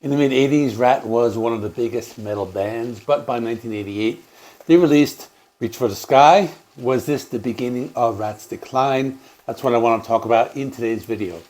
In the mid-80s, Ratt was one of the biggest metal bands, but by 1988, they released Reach for the Sky. Was this the beginning of Ratt's decline? That's what I want to talk about in today's video.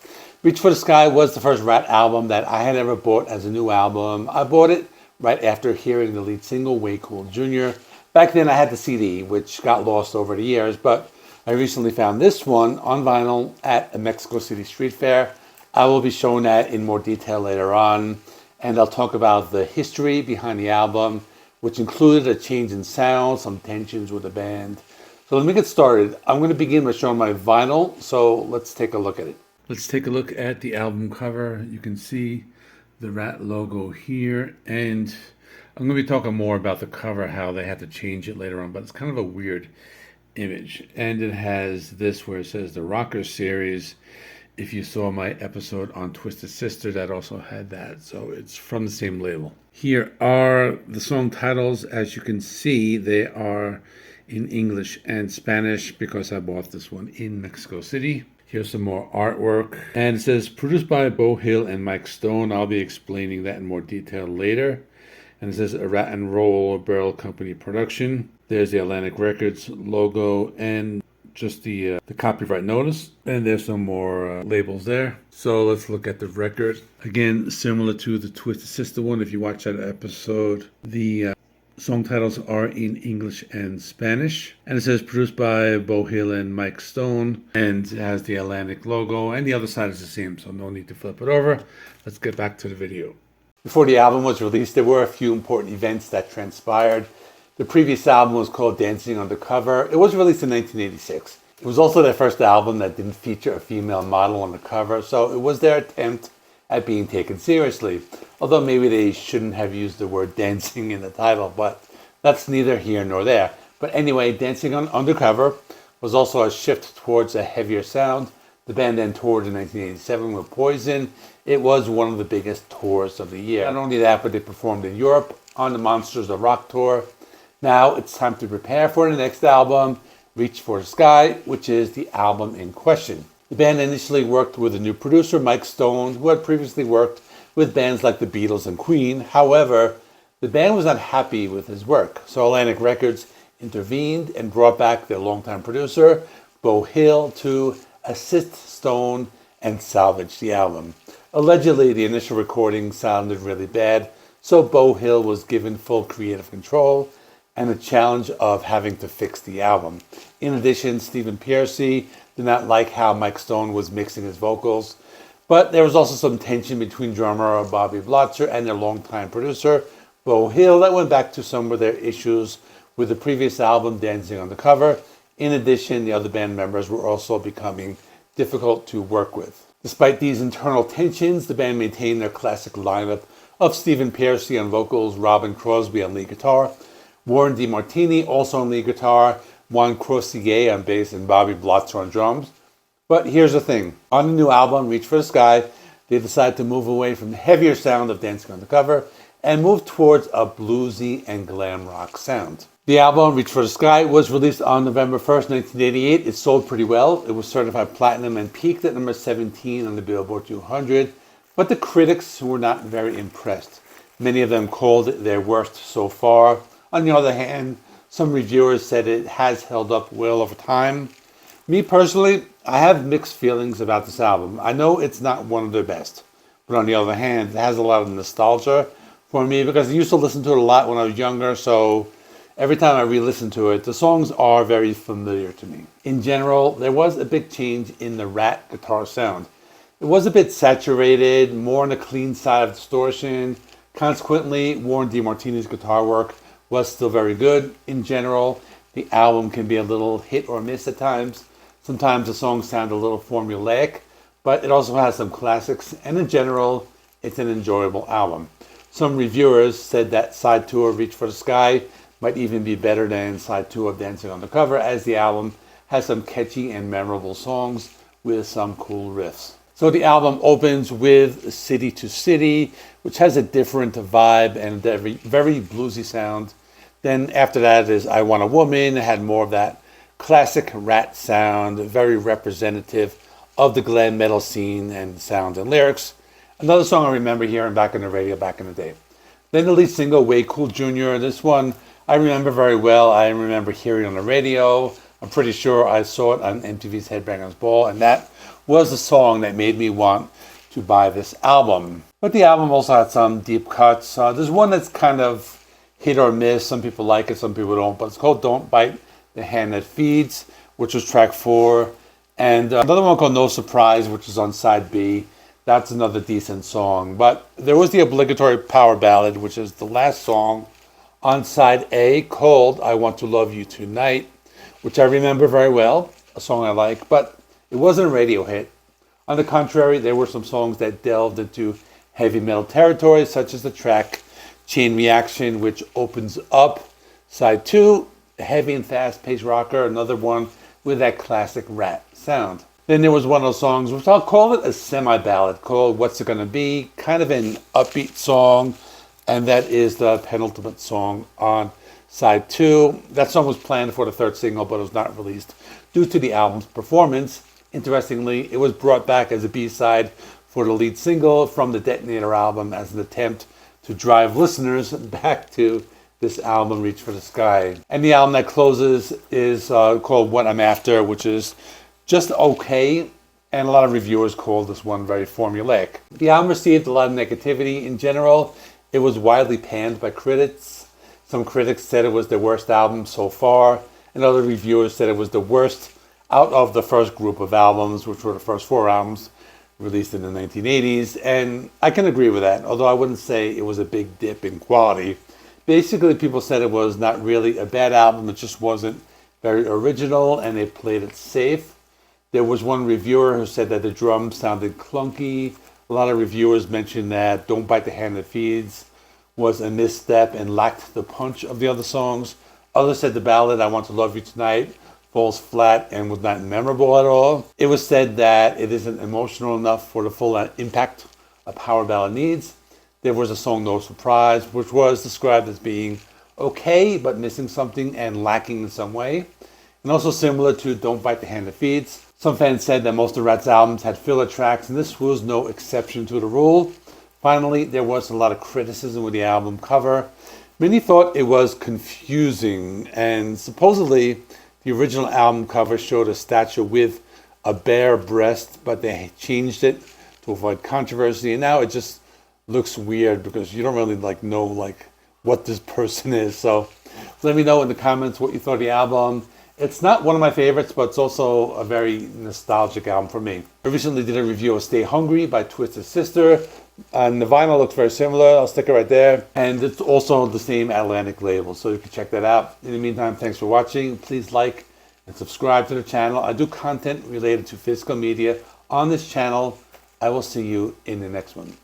Reach for the Sky was the first Ratt album that I had ever bought as a new album. I bought it right after hearing the lead single, Way Cool Jr. Back then I had the CD, which got lost over the years, but I recently found this one on vinyl at a Mexico City street fair. I will be showing that in more detail later on, and I'll talk about the history behind the album, which included a change in sound, some tensions with the band. So let me get started. I'm going to begin by showing my vinyl, so let's take a look at it. Let's take a look at the album cover. You can see the Ratt logo here, and I'm going to be talking more about the cover, how they had to change it later on, but it's kind of a weird image. And it has this where it says the Rocker Series. If you saw my episode on Twisted Sister, that also had that. So it's from the same label. Here are the song titles. As you can see, they are in English and Spanish because I bought this one in Mexico City. Here's some more artwork. And it says, produced by Beau Hill and Mike Stone. I'll be explaining that in more detail later. And it says a Ratt and Roll Barrel Company production. There's the Atlantic Records logo and just the copyright notice. And there's some more labels there. So let's look at the record. Again, similar to the Twisted Sister one. If you watch that episode, the song titles are in English and Spanish. And it says produced by Beau Hill and Mike Stone. And it has the Atlantic logo. And the other side is the same, so no need to flip it over. Let's get back to the video. Before the album was released, there were a few important events that transpired. The previous album was called Dancing on the Cover. It was released in 1986. It was also their first album that didn't feature a female model on the cover, so it was their attempt at being taken seriously. Although maybe they shouldn't have used the word dancing in the title, but that's neither here nor there. But anyway, Dancing on Undercover was also a shift towards a heavier sound. The band then toured in 1987 with Poison. It was one of the biggest tours of the year. Not only that, but they performed in Europe on the Monsters of Rock tour. Now it's time to prepare for the next album, Reach for the Sky, which is the album in question. The band initially worked with a new producer, Mike Stone, who had previously worked with bands like the Beatles and Queen. However, the band was not happy with his work, so Atlantic Records intervened and brought back their longtime producer, Beau Hill, to assist Stone and salvage the album. Allegedly, the initial recording sounded really bad, so Beau Hill was given full creative control and the challenge of having to fix the album. In addition, Stephen Pearcy did not like how Mike Stone was mixing his vocals, but there was also some tension between drummer Bobby Blotzer and their longtime producer, Beau Hill, that went back to some of their issues with the previous album, Dancing on the Cover. In addition, the other band members were also becoming difficult to work with. Despite these internal tensions, the band maintained their classic lineup of Stephen Pearcy on vocals, Robin Crosby on lead guitar, Warren DeMartini also on lead guitar, Juan Crosier on bass, and Bobby Blotzer on drums. But here's the thing. On the new album, Reach for the Sky, they decided to move away from the heavier sound of Dancing on the Cover and move towards a bluesy and glam rock sound. The album, Reach for the Sky, was released on November 1st, 1988. It sold pretty well. It was certified platinum and peaked at number 17 on the Billboard 200. But the critics were not very impressed. Many of them called it their worst so far. On the other hand, some reviewers said it has held up well over time. Me personally, I have mixed feelings about this album. I know it's not one of their best. But on the other hand, it has a lot of nostalgia for me because I used to listen to it a lot when I was younger, so every time I re-listen to it, the songs are very familiar to me. In general, there was a big change in the Ratt guitar sound. It was a bit saturated, more on the clean side of distortion. Consequently, Warren DeMartini's guitar work was still very good. In general, the album can be a little hit or miss at times. Sometimes the songs sound a little formulaic, but it also has some classics, and in general, it's an enjoyable album. Some reviewers said that side 2 of Reach for the Sky might even be better than side 2 of Dancing on the Cover, as the album has some catchy and memorable songs with some cool riffs. So the album opens with City to City, which has a different vibe and a very bluesy sound. Then after that is I Want a Woman. It had more of that classic Ratt sound, very representative of the glam metal scene and sound and lyrics. Another song I remember hearing back on the radio back in the day. Then the lead single, Way Cool Jr. This one I remember very well. I remember hearing on the radio. I'm pretty sure I saw it on MTV's Headbangers Ball, and that was the song that made me want to buy this album. But the album also had some deep cuts. There's one that's kind of hit or miss. Some people like it, some people don't. But it's called Don't Bite the Hand That Feeds, which was track 4. And another one called No Surprise, which is on side B. That's another decent song. But there was the obligatory power ballad, which is the last song on side A, called I Want to Love You Tonight, which I remember very well, a song I like, but it wasn't a radio hit. On the contrary, there were some songs that delved into heavy metal territory, such as the track Chain Reaction, which opens up side 2, a heavy and fast-paced rocker, another one with that classic Ratt sound. Then there was one of those songs, which I'll call it a semi-ballad, called What's It Gonna Be, kind of an upbeat song, and that is the penultimate song on side 2. That song was planned for the 3rd single, but it was not released due to the album's performance. Interestingly, it was brought back as a B-side for the lead single from the Detonator album as an attempt to drive listeners back to this album, Reach for the Sky. And the album that closes is called What I'm After, which is just okay, and a lot of reviewers called this one very formulaic. The album received a lot of negativity in general. It was widely panned by critics. Some critics said it was their worst album so far, and other reviewers said it was the worst out of the first group of albums, which were the first 4 albums released in the 1980s, and I can agree with that, although I wouldn't say it was a big dip in quality. Basically, people said it was not really a bad album, it just wasn't very original, and they played it safe. There was one reviewer who said that the drums sounded clunky. A lot of reviewers mentioned that Don't Bite the Hand That Feeds was a misstep and lacked the punch of the other songs. Others said the ballad, I Want to Love You Tonight, falls flat and was not memorable at all. It was said that it isn't emotional enough for the full impact a power ballad needs. There was a song, No Surprise, which was described as being okay, but missing something and lacking in some way. And also similar to Don't Bite the Hand That Feeds. Some fans said that most of Ratt's albums had filler tracks, and this was no exception to the rule. Finally, there was a lot of criticism with the album cover. Many thought it was confusing, and supposedly the original album cover showed a statue with a bare breast, but they changed it to avoid controversy, and now it just looks weird because you don't really know what this person is. So let me know in the comments what you thought of the album. It's not one of my favorites, but it's also a very nostalgic album for me. I recently did a review of Stay Hungry by Twisted Sister, and the vinyl looks very similar. I'll stick it right there. And it's also the same Atlantic label, so you can check that out. In the meantime, thanks for watching. Please like and subscribe to the channel. I do content related to physical media on this channel. I will see you in the next one.